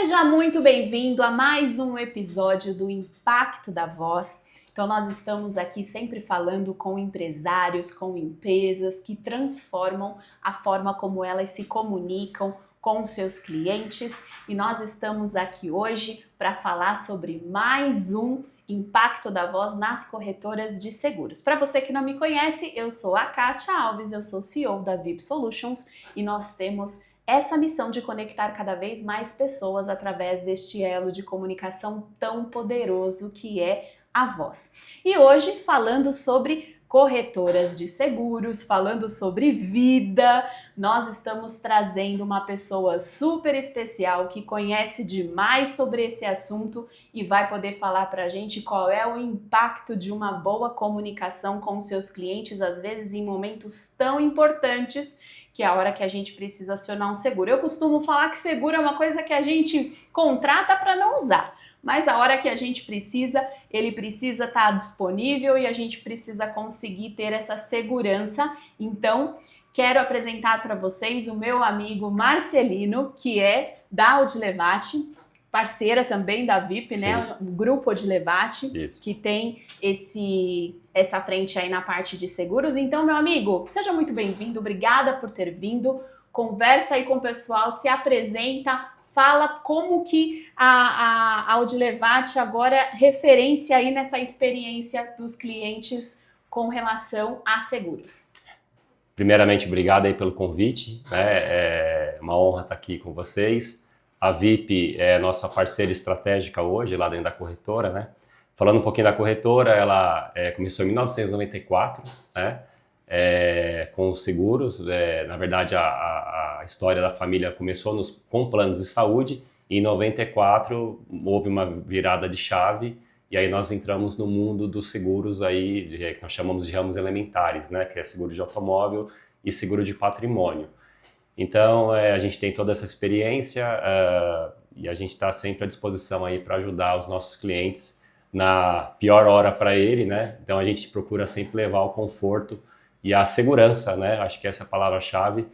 Seja muito bem-vindo a mais um episódio do Impacto da Voz. Então nós estamos aqui sempre falando com empresários, com empresas que transformam a forma como elas se comunicam com seus clientes e nós estamos aqui hoje para falar sobre mais um Impacto da Voz nas corretoras de seguros. Para você que não me conhece, eu sou a Kátia Alves, eu sou CEO da VIP Solutions e nós temos essa missão de conectar cada vez mais pessoas através deste elo de comunicação tão poderoso que é a voz. E hoje falando sobre corretoras de seguros, falando sobre vida, nós estamos trazendo uma pessoa super especial que conhece demais sobre esse assunto e vai poder falar pra gente qual é o impacto de uma boa comunicação com seus clientes, às vezes em momentos tão importantes que é a hora que a gente precisa acionar um seguro. Eu costumo falar que seguro é uma coisa que a gente contrata para não usar, mas a hora que a gente precisa, ele precisa estar disponível e a gente precisa conseguir ter essa segurança. Então, quero apresentar para vocês o meu amigo Marcelino, que é da Audilevate, parceira também da VIP, Sim. né? O grupo Audilevate, que tem essa frente aí na parte de seguros. Então, meu amigo, seja muito bem-vindo, obrigada por ter vindo, conversa aí com o pessoal, se apresenta, fala como que a Audilevate agora é referência aí nessa experiência dos clientes com relação a seguros. Primeiramente, obrigado aí pelo convite, né? É uma honra estar aqui com vocês. A VIP é nossa parceira estratégica hoje, lá dentro da corretora, né? Falando um pouquinho da corretora, ela começou em 1994, né? Com os seguros. Na verdade, a história da família começou com planos de saúde e em 94 houve uma virada de chave e aí nós entramos no mundo dos seguros aí, que nós chamamos de ramos elementares, né? Que é seguro de automóvel e seguro de patrimônio. Então, a gente tem toda essa experiência e a gente está sempre à disposição aí para ajudar os nossos clientes na pior hora para ele, né? Então, a gente procura sempre levar o conforto e a segurança, né? Acho que essa é a palavra-chave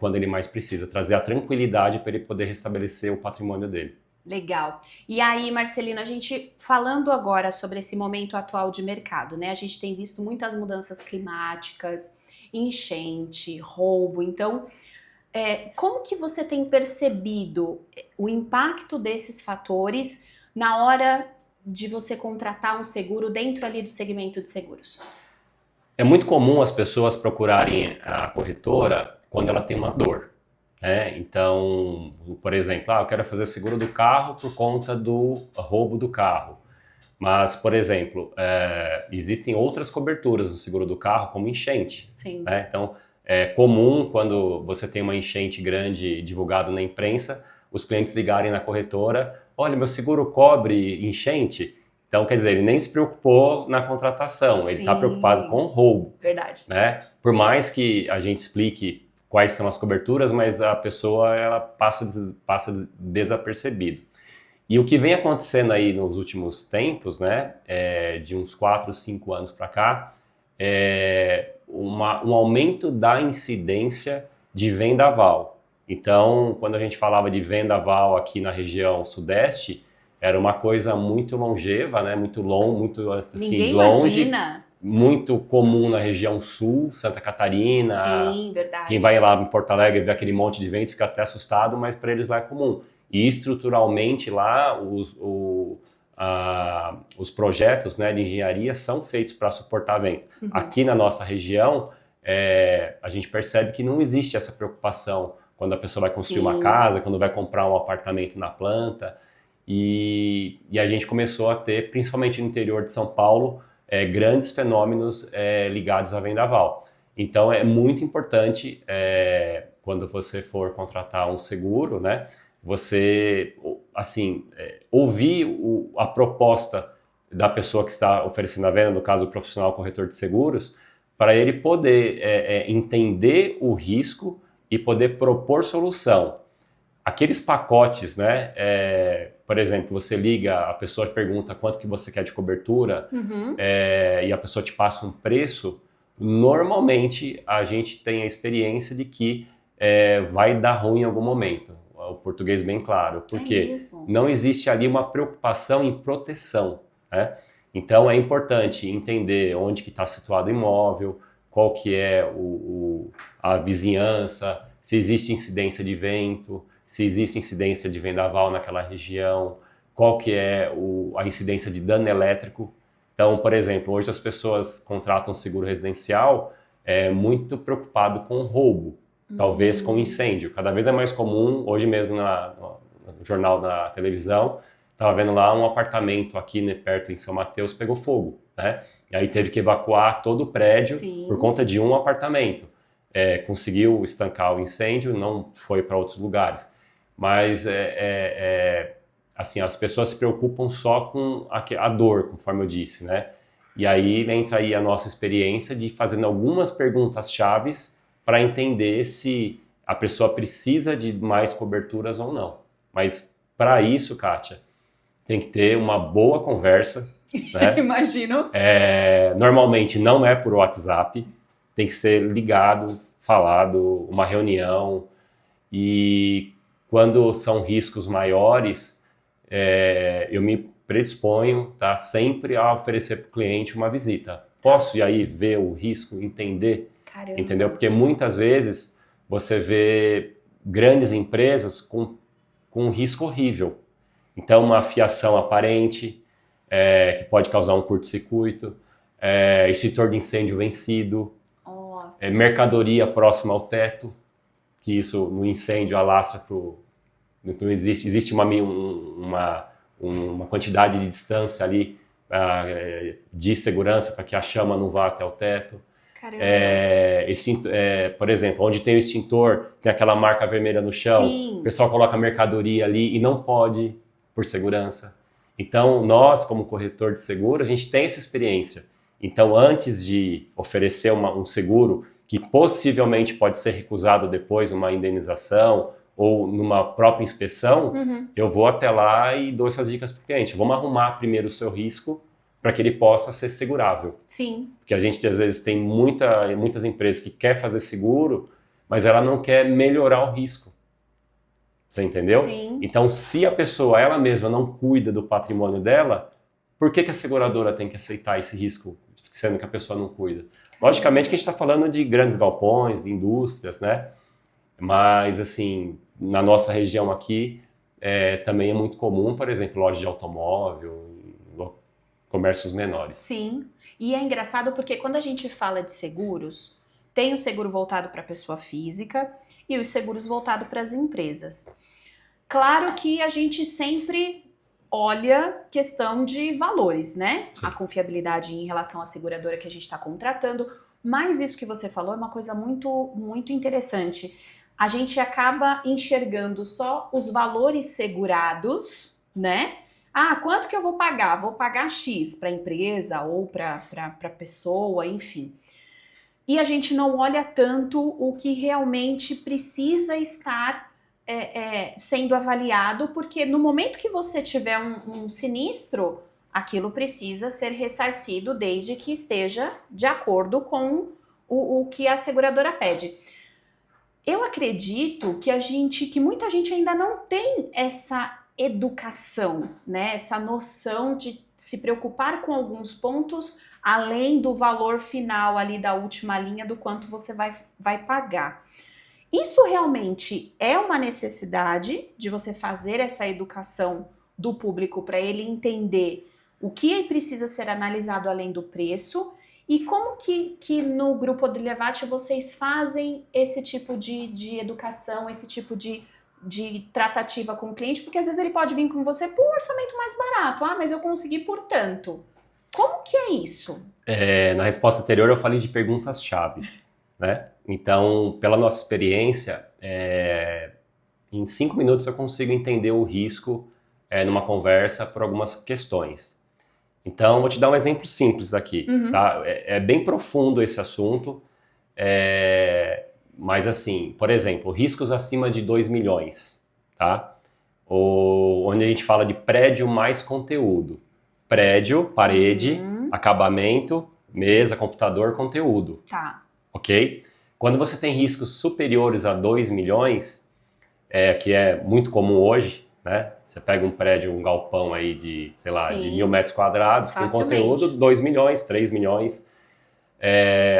quando ele mais precisa, trazer a tranquilidade para ele poder restabelecer o patrimônio dele. Legal. E aí, Marcelino, a gente falando agora sobre esse momento atual de mercado, né? A gente tem visto muitas mudanças climáticas, enchente, roubo, então... como que você tem percebido o impacto desses fatores na hora de você contratar um seguro dentro ali do segmento de seguros? É muito comum as pessoas procurarem a corretora quando ela tem uma dor, né? Então, por exemplo, eu quero fazer seguro do carro por conta do roubo do carro. Mas, por exemplo, existem outras coberturas no seguro do carro, como enchente. Sim. Né? Então, é comum quando você tem uma enchente grande divulgada na imprensa, os clientes ligarem na corretora, olha, meu seguro cobre enchente. Então, quer dizer, ele nem se preocupou na contratação, ele está preocupado com o roubo. Verdade. Né? Por mais que a gente explique quais são as coberturas, mas a pessoa ela passa desapercebido. E o que vem acontecendo aí nos últimos tempos, né, de uns 4, 5 anos para cá, um aumento da incidência de vendaval. Então, quando a gente falava de vendaval aqui na região sudeste, era uma coisa muito longeva, né? Muito assim, longe. Imagina. Muito comum na região sul, Santa Catarina. Sim, verdade. Quem vai lá em Porto Alegre vê aquele monte de vento fica até assustado, mas para eles lá é comum. E estruturalmente lá os projetos, né, de engenharia são feitos para suportar vento. Uhum. Aqui na nossa região, a gente percebe que não existe essa preocupação quando a pessoa vai construir uma casa, quando vai comprar um apartamento na planta. E a gente começou a ter, principalmente no interior de São Paulo, grandes fenômenos ligados a vendaval. Então é muito importante, quando você for contratar um seguro, né, você, assim, ouvir a proposta da pessoa que está oferecendo a venda, no caso o profissional corretor de seguros, para ele poder entender o risco e poder propor solução. Aqueles pacotes, né, por exemplo, você liga, a pessoa pergunta quanto que você quer de cobertura, e a pessoa te passa um preço, normalmente a gente tem a experiência de que vai dar ruim em algum momento. português bem claro, porque mesmo? não existe ali uma preocupação em proteção, né? Então é importante entender onde que está situado o imóvel, qual que é a vizinhança, se existe incidência de vento, se existe incidência de vendaval naquela região, qual que é a incidência de dano elétrico. Então, por exemplo, hoje as pessoas contratam seguro residencial muito preocupado com roubo, talvez com incêndio. Cada vez é mais comum, hoje mesmo no jornal da televisão, estava vendo lá um apartamento aqui, né, perto em São Mateus, pegou fogo, né? E aí teve que evacuar todo o prédio por conta de um apartamento. Conseguiu estancar o incêndio, não foi para outros lugares. Mas assim, as pessoas se preocupam só com a dor, conforme eu disse, né? E aí entra aí a nossa experiência de fazendo algumas perguntas chaves para entender se a pessoa precisa de mais coberturas ou não. Mas para isso, Kátia, tem que ter uma boa conversa, né? Imagino. Normalmente não é por WhatsApp, tem que ser ligado, falado, uma reunião. E quando são riscos maiores, eu me predisponho, tá, sempre a oferecer para o cliente uma visita. Posso ir aí ver o risco, entender? Caramba. Entendeu? Porque muitas vezes você vê grandes empresas com um risco horrível. Então, uma fiação aparente, que pode causar um curto-circuito, extintor de incêndio vencido, mercadoria próxima ao teto, que isso no incêndio alastra para o... Então, existe uma quantidade de distância ali de segurança para que a chama não vá até o teto. Por exemplo, onde tem o extintor, tem aquela marca vermelha no chão, Sim. O pessoal coloca mercadoria ali e não pode, por segurança. Então, nós, como corretor de seguro, a gente tem essa experiência. Então, antes de oferecer um seguro, que possivelmente pode ser recusado depois, uma indenização ou numa própria inspeção, eu vou até lá e dou essas dicas para o cliente. Vamos arrumar primeiro o seu risco para que ele possa ser segurável. Sim. Porque a gente, às vezes, tem muitas empresas que quer fazer seguro, mas ela não quer melhorar o risco. Você entendeu? Sim. Então, se a pessoa, ela mesma, não cuida do patrimônio dela, por que a seguradora tem que aceitar esse risco, sendo que a pessoa não cuida? Logicamente que a gente está falando de grandes galpões, indústrias, né? Mas, assim, na nossa região aqui, também é muito comum, por exemplo, loja de automóvel, comércios menores. Sim, e é engraçado porque quando a gente fala de seguros, tem o seguro voltado para a pessoa física e os seguros voltados para as empresas. Claro que a gente sempre olha questão de valores, né? Sim. A confiabilidade em relação à seguradora que a gente está contratando, mas isso que você falou é uma coisa muito, muito interessante. A gente acaba enxergando só os valores segurados, né? Ah, quanto que eu vou pagar? Vou pagar X para a empresa ou para a pessoa, enfim. E a gente não olha tanto o que realmente precisa estar sendo avaliado, porque no momento que você tiver um sinistro, aquilo precisa ser ressarcido desde que esteja de acordo com o que a seguradora pede. Eu acredito que muita gente ainda não tem essa educação, né? Essa noção de se preocupar com alguns pontos além do valor final ali da última linha do quanto você vai pagar. Isso realmente é uma necessidade de você fazer essa educação do público para ele entender o que precisa ser analisado além do preço e como que no Grupo Odilevati vocês fazem esse tipo de educação, esse tipo de tratativa com o cliente, porque às vezes ele pode vir com você por um orçamento mais barato. Ah, mas eu consegui por tanto. Como que é isso? Na resposta anterior eu falei de perguntas chaves, né? Então, pela nossa experiência, em 5 minutos eu consigo entender o risco numa conversa por algumas questões. Então, vou te dar um exemplo simples aqui, tá? É bem profundo esse assunto, mas assim, por exemplo, riscos acima de 2 milhões, tá? Onde a gente fala de prédio mais conteúdo. Prédio, parede, acabamento, mesa, computador, conteúdo. Tá. Ok? Quando você tem riscos superiores a 2 milhões, que é muito comum hoje, né? Você pega um prédio, um galpão aí de, sei lá, de 1.000 metros quadrados, com conteúdo 2 milhões, 3 milhões.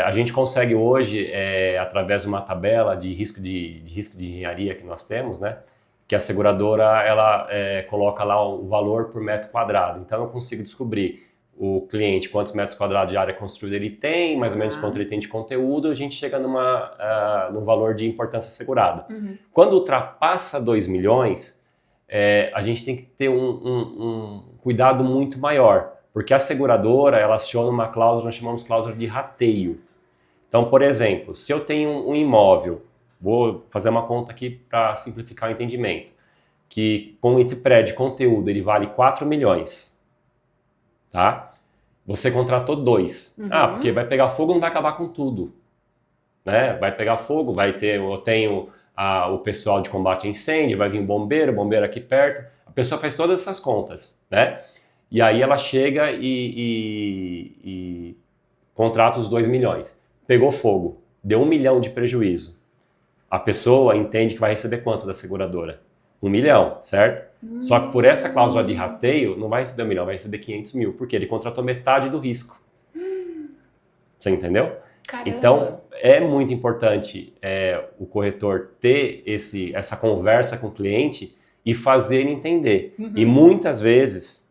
A gente consegue hoje, através de uma tabela de risco de engenharia que nós temos, né? Que a seguradora ela coloca lá o valor por metro quadrado. Então eu consigo descobrir o cliente quantos metros quadrados de área construída ele tem, mais ou menos quanto ele tem de conteúdo, a gente chega num valor de importância segurada. Quando ultrapassa 2 milhões, a gente tem que ter um cuidado muito maior, porque a seguradora ela aciona uma cláusula, nós chamamos de cláusula de rateio. Então, por exemplo, se eu tenho um imóvel, vou fazer uma conta aqui para simplificar o entendimento, que com esse prédio de conteúdo ele vale 4 milhões, tá? Você contratou 2. Porque vai pegar fogo, não vai acabar com tudo, né? Vai pegar fogo, eu tenho o pessoal de combate a incêndio, vai vir bombeiro aqui perto. A pessoa faz todas essas contas, né? E aí ela chega e contrata os 2 milhões. Pegou fogo, deu 1 milhão de prejuízo. A pessoa entende que vai receber quanto da seguradora? 1 milhão, certo? Só que por essa cláusula de rateio, não vai receber 1 milhão, vai receber 500 mil, porque ele contratou metade do risco. Você entendeu? Caramba. Então, é muito importante o corretor ter essa conversa com o cliente e fazer ele entender. E muitas vezes,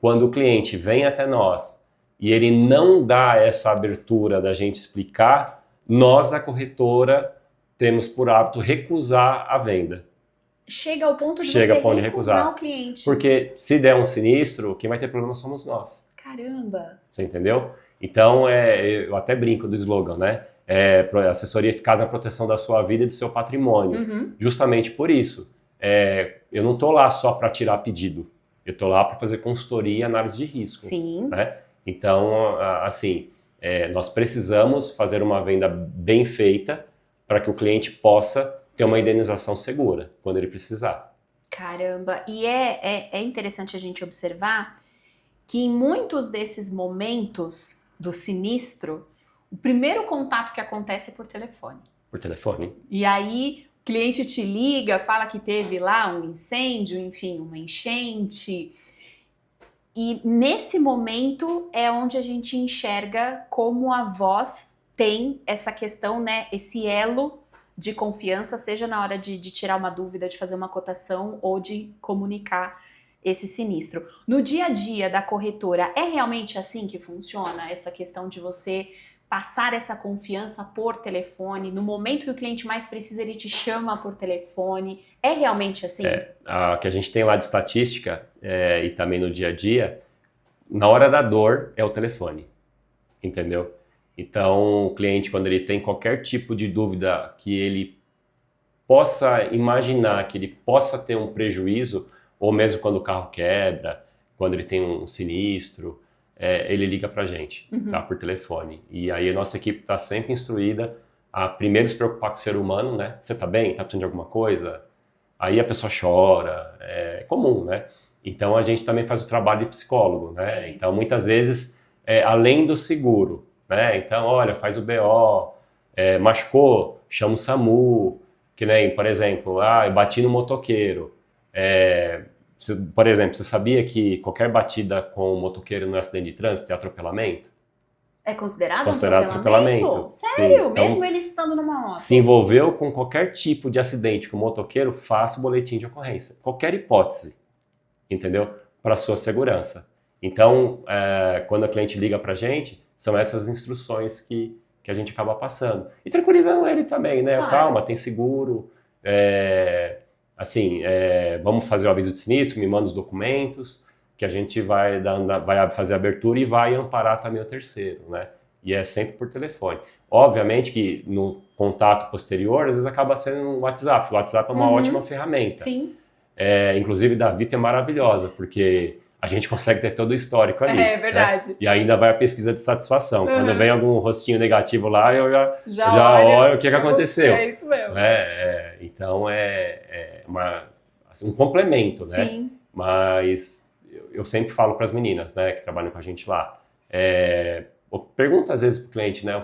quando o cliente vem até nós e ele não dá essa abertura da gente explicar, nós da corretora temos por hábito recusar a venda. Chega ao ponto de você recusar o cliente. Porque se der um sinistro, quem vai ter problema somos nós. Caramba! Você entendeu? Então, eu até brinco do slogan, né? Assessoria eficaz na proteção da sua vida e do seu patrimônio. Justamente por isso. Eu não estou lá só para tirar pedido. Eu estou lá para fazer consultoria e análise de risco. Sim. Né? Então, assim, nós precisamos fazer uma venda bem feita para que o cliente possa ter uma indenização segura quando ele precisar. Caramba! E é interessante a gente observar que em muitos desses momentos do sinistro, o primeiro contato que acontece é por telefone. Por telefone. E aí o cliente te liga, fala que teve lá um incêndio, enfim, uma enchente. E nesse momento é onde a gente enxerga como a voz tem essa questão, né, esse elo de confiança, seja na hora de tirar uma dúvida, de fazer uma cotação ou de comunicar esse sinistro. No dia a dia da corretora, é realmente assim que funciona essa questão de você passar essa confiança por telefone? No momento que o cliente mais precisa, ele te chama por telefone. É realmente assim? A que a gente tem lá de estatística e também no dia a dia, na hora da dor é o telefone, entendeu? Então, o cliente, quando ele tem qualquer tipo de dúvida que ele possa imaginar que ele possa ter um prejuízo, ou mesmo quando o carro quebra, quando ele tem um sinistro, ele liga pra gente, tá? Por telefone. E aí a nossa equipe está sempre instruída a primeiro se preocupar com o ser humano, né? Você tá bem? Tá precisando de alguma coisa? Aí a pessoa chora, é comum, né? Então a gente também faz o trabalho de psicólogo, né? Então muitas vezes, além do seguro, né? Então, olha, faz o BO, machucou, chama o SAMU, que nem, por exemplo, eu bati no motoqueiro. Por exemplo, você sabia que qualquer batida com o motoqueiro no acidente de trânsito é atropelamento? É considerado atropelamento? Sério? Sim. Então, mesmo ele estando numa moto? Se envolveu com qualquer tipo de acidente com o motoqueiro, faça o boletim de ocorrência. Qualquer hipótese, entendeu? Para sua segurança. Então, quando a cliente liga para a gente, são essas instruções que a gente acaba passando. E tranquilizando ele também, né? Claro. Calma, tem seguro. Vamos fazer o aviso de sinistro, me manda os documentos, que a gente vai fazer a abertura e vai amparar também o terceiro, né? E é sempre por telefone. Obviamente que no contato posterior, às vezes acaba sendo um WhatsApp. O WhatsApp é uma ótima ferramenta. Sim. Inclusive da VIP é maravilhosa, porque a gente consegue ter todo o histórico ali. É verdade. Né? E ainda vai a pesquisa de satisfação. Quando vem algum rostinho negativo lá, eu já olho o que aconteceu. É isso mesmo. Então um complemento, né? Sim. Mas eu sempre falo para as meninas, né, que trabalham com a gente lá, pergunta às vezes para o cliente, né,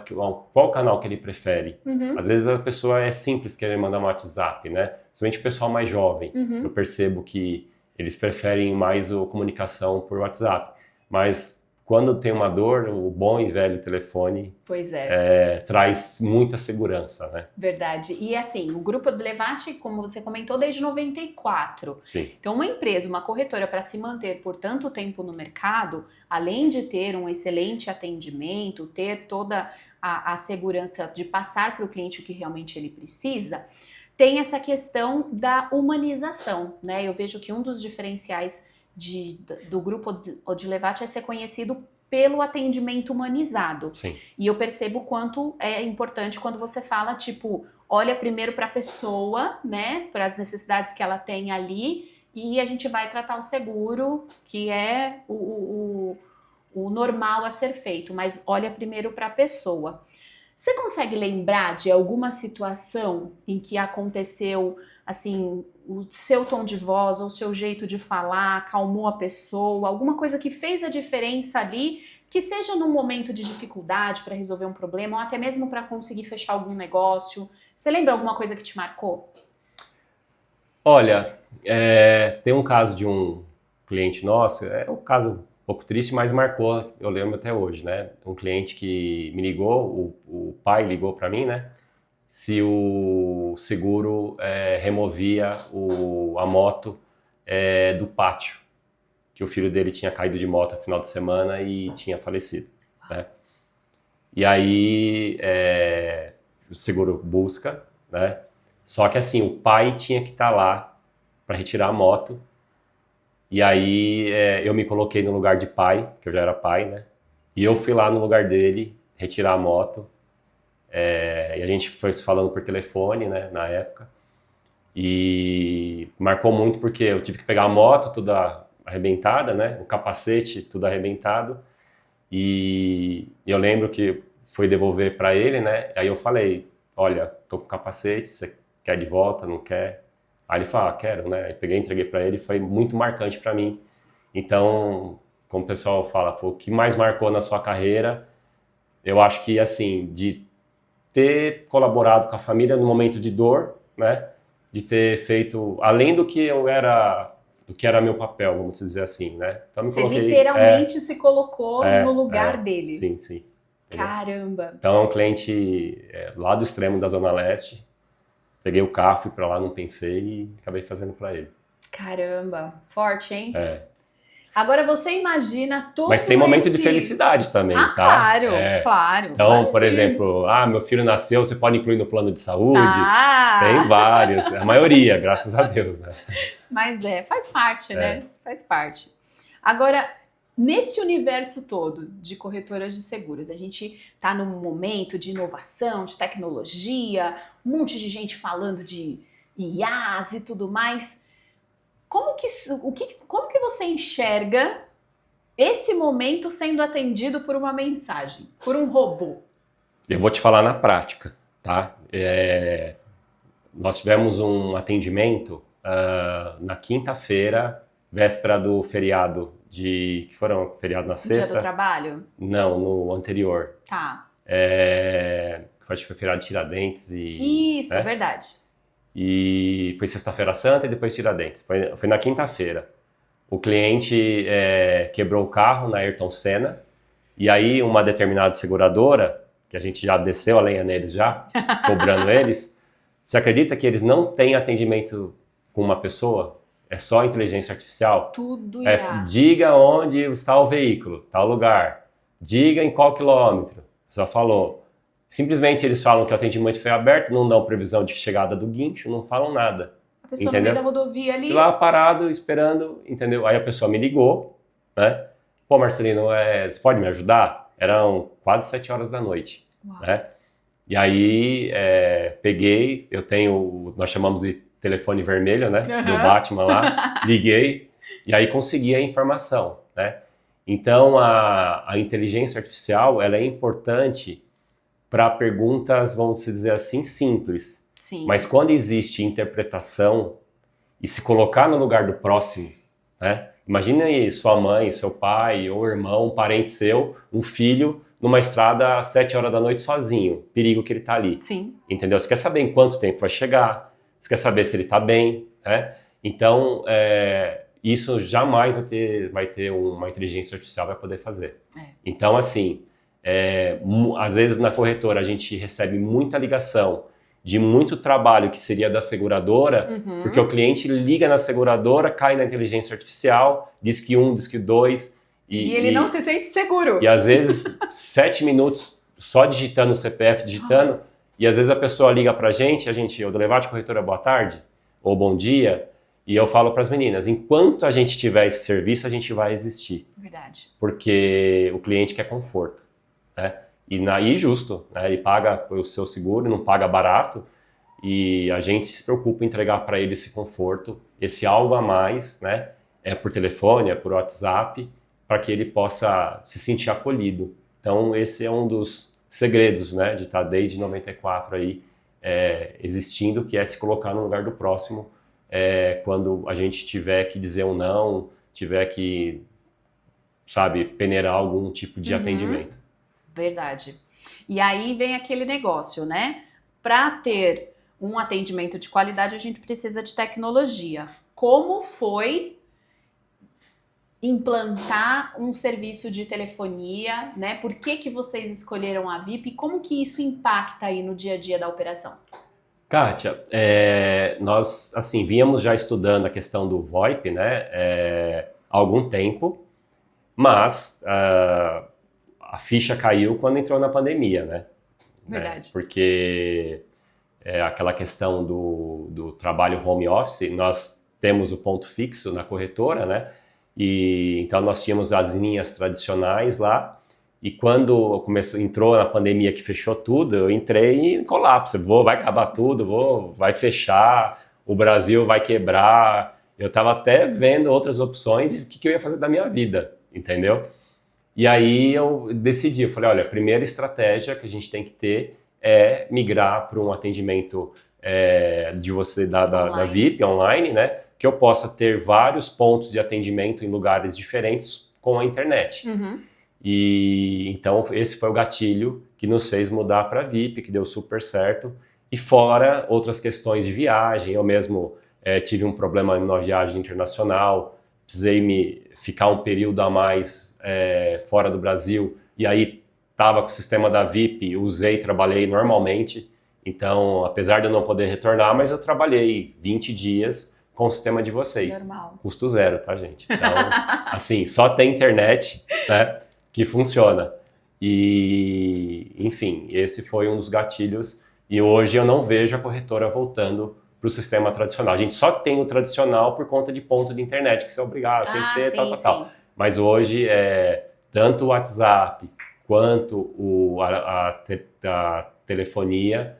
qual canal que ele prefere. Às vezes a pessoa é simples querer mandar um WhatsApp, né? principalmente o pessoal mais jovem. Uhum. Eu percebo que eles preferem mais a comunicação por WhatsApp. Mas quando tem uma dor, o bom e velho telefone Pois é. Traz muita segurança, né? Verdade. E assim, o Grupo Levati, como você comentou, desde 94. Sim. Então, uma empresa, uma corretora, para se manter por tanto tempo no mercado, além de ter um excelente atendimento, ter toda a segurança de passar para o cliente o que realmente ele precisa, tem essa questão da humanização, né? Eu vejo que um dos diferenciais do Grupo Levati é ser conhecido pelo atendimento humanizado. Sim. E eu percebo o quanto é importante quando você fala, tipo, olha primeiro para a pessoa, né, para as necessidades que ela tem ali, e a gente vai tratar o seguro, que é o normal a ser feito, mas olha primeiro para a pessoa. Você consegue lembrar de alguma situação em que aconteceu, assim, o seu tom de voz ou o seu jeito de falar acalmou a pessoa, alguma coisa que fez a diferença ali, que seja num momento de dificuldade para resolver um problema ou até mesmo para conseguir fechar algum negócio? Você lembra alguma coisa que te marcou? Olha, tem um caso de um cliente nosso, é um caso um pouco triste, mas marcou, eu lembro até hoje, né? Um cliente que me ligou, o pai ligou para mim, né? Se o seguro removia a moto do pátio, que o filho dele tinha caído de moto no final de semana e tinha falecido, né? E aí o seguro busca, né? Só que assim, o pai tinha que estar lá para retirar a moto. E aí eu me coloquei no lugar de pai, que eu já era pai, né? E eu fui lá no lugar dele retirar a moto. E a gente foi se falando por telefone, né, na época. E marcou muito porque eu tive que pegar a moto toda arrebentada, né? O capacete tudo arrebentado. E eu lembro que fui devolver para ele, né? Aí eu falei, olha, tô com o capacete, você quer de volta, não quer? Aí ele falou, quero, né? Aí peguei, entreguei para ele, foi muito marcante para mim. Então, como o pessoal fala, pô, o que mais marcou na sua carreira? Eu acho que, assim, de ter colaborado com a família no momento de dor, né? De ter feito, além do que era meu papel, vamos dizer assim, né? Então, me Você coloquei, literalmente se colocou no lugar dele. Sim, sim. Entendeu? Caramba! Então, é um cliente lá do extremo da Zona Leste. Peguei o carro, fui pra lá, não pensei e acabei fazendo pra ele. Caramba! Forte, hein? Agora você imagina todo Mas tem momento de felicidade também, tá? Claro, claro. Então, claro por exemplo, meu filho nasceu, você pode incluir no plano de saúde? Tem vários, a maioria, graças a Deus, né? Mas faz parte, né? Faz parte. Agora, nesse universo todo de corretoras de seguros, a gente está num momento de inovação, de tecnologia, um monte de gente falando de IAs e tudo mais. Como que você enxerga esse momento sendo atendido por uma mensagem, por um robô? Eu vou te falar na prática, tá? Nós tivemos um atendimento na quinta-feira, véspera do feriado que foram feriado na sexta. Dia do trabalho? Não, no anterior. Tá. Acho que foi feriado de Tiradentes Isso, né? Verdade. E foi sexta-feira santa e depois Tiradentes. Foi na quinta-feira. O cliente quebrou o carro na Ayrton Senna e aí uma determinada seguradora, que a gente já desceu a lenha neles já, cobrando eles, você acredita que eles não têm atendimento com uma pessoa? É só inteligência artificial? Tudo diga onde está o veículo, tal lugar. Diga em qual quilômetro. Só falou. Simplesmente eles falam que o atendimento foi aberto, não dão previsão de chegada do guincho, não falam nada. A pessoa no meio da rodovia ali. Lá parado, esperando, entendeu? Aí a pessoa me ligou, né? Pô, Marcelino, você pode me ajudar? Eram quase 7 horas da noite, né? E aí peguei, nós chamamos de telefone vermelho, né? Do Batman lá, liguei e aí consegui a informação, né? Então a inteligência artificial, ela é importante para perguntas, vamos dizer assim, simples. Sim. Mas quando existe interpretação e se colocar no lugar do próximo, né? Imagina aí sua mãe, seu pai, ou irmão, um parente seu, um filho, numa estrada às 7 horas da noite sozinho. Perigo que ele tá ali. Sim. Entendeu? Você quer saber em quanto tempo vai chegar, você quer saber se ele está bem, né? Então, isso jamais vai ter uma inteligência artificial vai poder fazer. Então, assim, às vezes na corretora a gente recebe muita ligação de muito trabalho que seria da seguradora, porque o cliente liga na seguradora, cai na inteligência artificial, diz que diz que dois. E ele não se sente seguro. E às vezes 7 minutos só digitando o CPF, e às vezes a pessoa liga pra gente, eu do Levate Corretora, boa tarde, ou bom dia, e eu falo para as meninas, enquanto a gente tiver esse serviço, a gente vai existir. Verdade. Porque o cliente quer conforto, né? E justo, né? Ele paga o seu seguro, não paga barato, e a gente se preocupa em entregar para ele esse conforto, esse algo a mais, né? Por telefone, por WhatsApp, para que ele possa se sentir acolhido. Então, esse é um dos segredos, né? De estar desde 94 aí existindo, que é se colocar no lugar do próximo, quando a gente tiver que dizer um não, tiver que, sabe, peneirar algum tipo de atendimento. Verdade. E aí vem aquele negócio, né? Para ter um atendimento de qualidade, a gente precisa de tecnologia. Como foi implantar um serviço de telefonia, né? Por que vocês escolheram a VIP e como que isso impacta aí no dia a dia da operação? Kátia, nós, assim, vínhamos já estudando a questão do VoIP, né? Há algum tempo, mas a ficha caiu quando entrou na pandemia, né? Verdade. Porque aquela questão do trabalho home office, nós temos o ponto fixo na corretora, né? E então nós tínhamos as linhas tradicionais lá, e quando entrou na pandemia que fechou tudo, eu entrei em colapso, vai acabar tudo, vai fechar, o Brasil vai quebrar. Eu estava até vendo outras opções de o que eu ia fazer da minha vida, entendeu? E aí eu decidi, eu falei, olha, a primeira estratégia que a gente tem que ter é migrar para um atendimento da VIP online, né? Que eu possa ter vários pontos de atendimento em lugares diferentes com a internet. E então esse foi o gatilho que nos fez mudar para a VIP, que deu super certo. E fora outras questões de viagem, eu mesmo tive um problema numa viagem internacional, precisei ficar um período a mais fora do Brasil, e aí estava com o sistema da VIP, trabalhei normalmente. Então, apesar de eu não poder retornar, mas eu trabalhei 20 dias com o sistema de vocês. Normal. Custo zero, tá, gente? Então, assim, só tem internet, né, que funciona. E, enfim, esse foi um dos gatilhos. E hoje eu não vejo a corretora voltando para o sistema tradicional. A gente só tem o tradicional por conta de ponto de internet, que você é obrigado, tem que ter, sim, tal. Mas hoje, tanto o WhatsApp quanto a telefonia,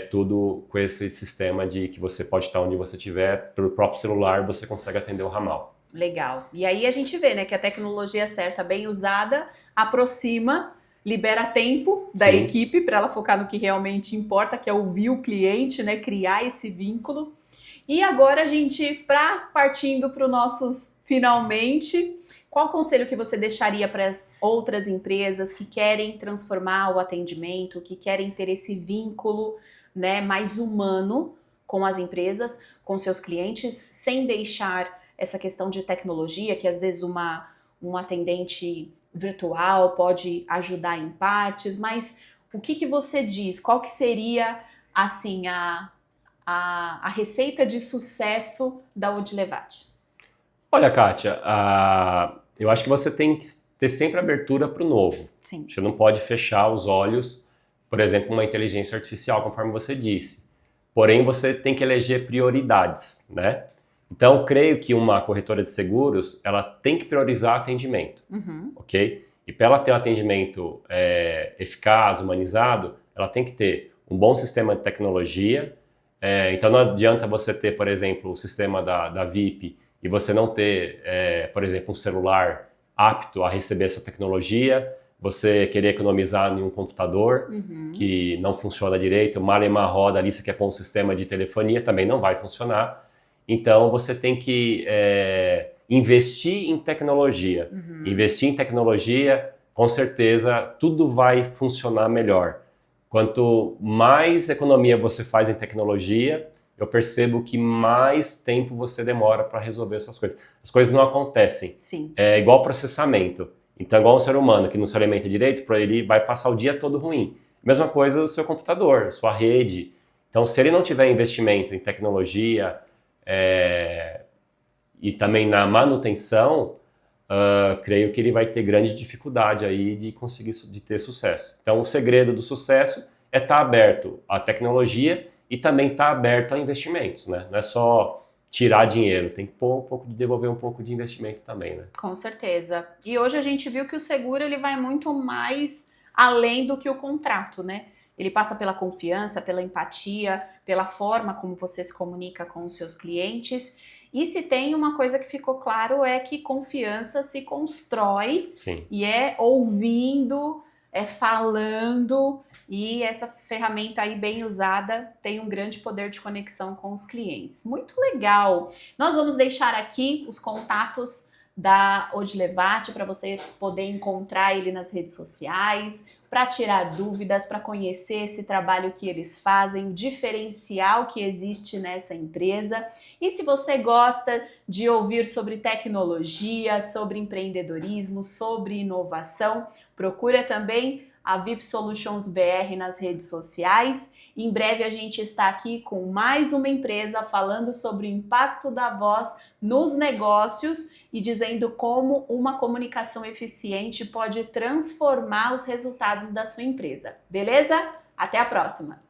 tudo com esse sistema de que você pode estar onde você estiver, pelo próprio celular você consegue atender o ramal. Legal. E aí a gente vê, né, que a tecnologia certa, bem usada, aproxima, libera tempo da equipe para ela focar no que realmente importa, que é ouvir o cliente, né, criar esse vínculo. E agora a gente, partindo para os nossos finalmente, qual conselho que você deixaria para as outras empresas que querem transformar o atendimento, que querem ter esse vínculo, né, mais humano com as empresas, com seus clientes, sem deixar essa questão de tecnologia, que às vezes um atendente virtual pode ajudar em partes, mas o que você diz? Qual que seria, assim, a receita de sucesso da Odilevate? Olha, Kátia, eu acho que você tem que ter sempre abertura para o novo. Sim. Você não pode fechar os olhos, por exemplo, uma inteligência artificial, conforme você disse. Porém, você tem que eleger prioridades, né? Então, eu creio que uma corretora de seguros, ela tem que priorizar atendimento, ok? E para ela ter um atendimento eficaz, humanizado, ela tem que ter um bom sistema de tecnologia. Então, não adianta você ter, por exemplo, o sistema da VIP e você não ter, por exemplo, um celular apto a receber essa tecnologia, você querer economizar em um computador que não funciona direito, malemar roda ali, você quer pôr um sistema de telefonia, também não vai funcionar. Então, você tem que investir em tecnologia. Investir em tecnologia, com certeza, tudo vai funcionar melhor. Quanto mais economia você faz em tecnologia, eu percebo que mais tempo você demora para resolver essas coisas. As coisas não acontecem. Sim. É igual processamento. Então, igual um ser humano que não se alimenta direito, para ele vai passar o dia todo ruim. Mesma coisa o seu computador, sua rede. Então, se ele não tiver investimento em tecnologia e também na manutenção, creio que ele vai ter grande dificuldade aí de conseguir de ter sucesso. Então, o segredo do sucesso é estar aberto à tecnologia e também estar aberto a investimentos, né? Não é só tirar dinheiro, tem que pôr um pouco de devolver um pouco de investimento também, né? Com certeza. E hoje a gente viu que o seguro ele vai muito mais além do que o contrato, né? Ele passa pela confiança, pela empatia, pela forma como você se comunica com os seus clientes. E se tem uma coisa que ficou claro é que confiança se constrói. Sim. E é ouvindo, é falando, e essa ferramenta aí bem usada tem um grande poder de conexão com os clientes. Muito legal! Nós vamos deixar aqui os contatos da Odilevate para você poder encontrar ele nas redes sociais, para tirar dúvidas, para conhecer esse trabalho que eles fazem, o diferencial que existe nessa empresa. E se você gosta de ouvir sobre tecnologia, sobre empreendedorismo, sobre inovação, procura também a VIP Solutions BR nas redes sociais. Em breve a gente está aqui com mais uma empresa falando sobre o impacto da voz nos negócios e dizendo como uma comunicação eficiente pode transformar os resultados da sua empresa. Beleza? Até a próxima!